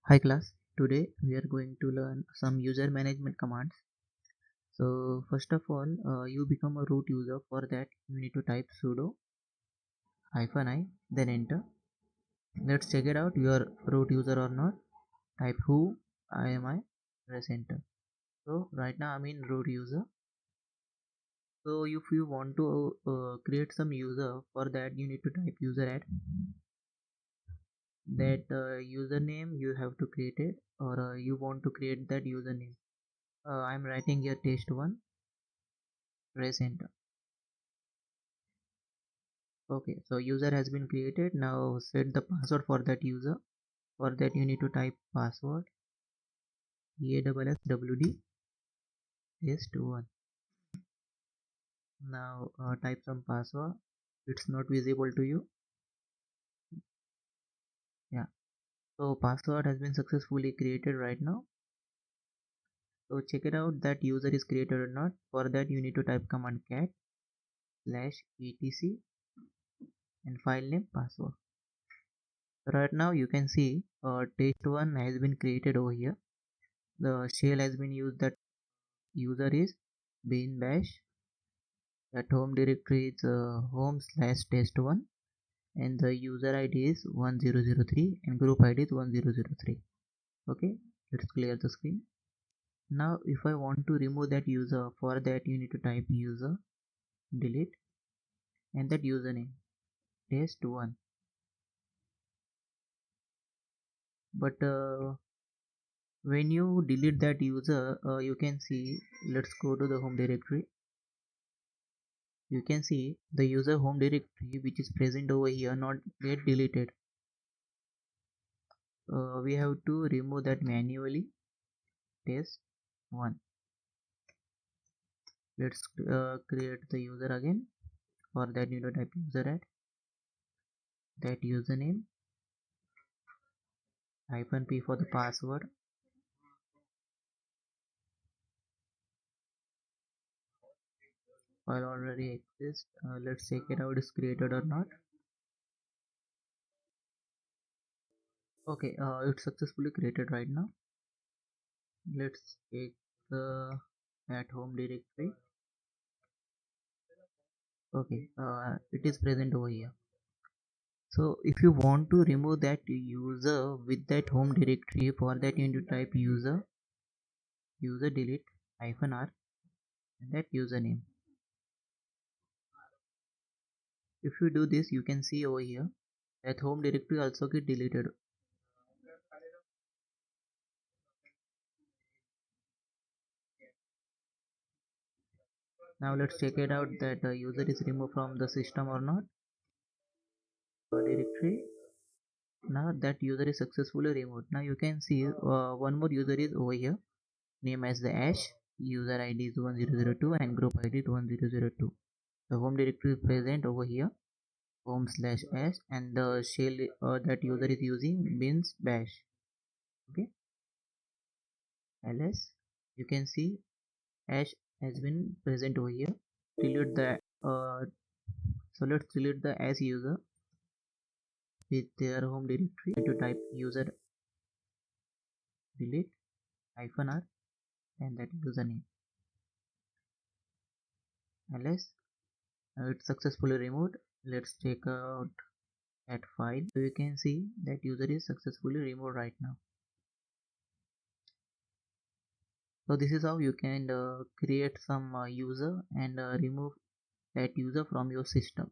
Hi class, today we are going to learn some user management commands. So first of all, you become a root user. For that you need to type sudo -i, then enter. Let's check it out, you are root user or not. Type who am I, press enter. So right now I'm in root user. So if you want to create some user, for that you need to type Useradd. That username you have to create it, or you want to create that username. I'm writing here test1, press enter. Okay, so user has been created. Now set the password for that user. For that you need to type password EASSWD test1. Now type some password. It's not visible to you. Yeah. So password has been successfully created right now. So check it out that user is created or not. For that you need to type command cat /etc and file name password. Right now you can see test1 has been created over here. The shell has been used, that user is bin bash. That home directory is home/test1 and the user ID is 1003 and group ID is 1003. Okay, let's clear the screen. Now if I want to remove that user, for that you need to type user delete and that username test1. But when you delete that user, you can see, let's go to the home directory. You can see the user home directory which is present over here not get deleted. We have to remove that manually. Test1. Let's create the user again. For that you need to type Useradd, that username -p for the password. File already exists. Let's check it out is created or not. Okay, it's successfully created right now. Let's check the at home directory. Okay, it is present over here. So if you want to remove that user with that home directory, for that you need to type user delete -r and that username. If you do this, you can see over here that home directory also get deleted. Now let's check it out that user is removed from the system or not. Directory. Now that user is successfully removed. Now you can see one more user is over here, name as the ash, user ID is 1002 and group ID is 1002. The home directory is present over here, home/ash, and the shell that user is using bins bash. Okay, ls, you can see ash has been present over here. Delete the so let's delete the ash user with their home directory. To type user delete -r and that username. ls, it's successfully removed. Let's check out that file. So you can see that user is successfully removed right now. So this is how you can create some user and remove that user from your system.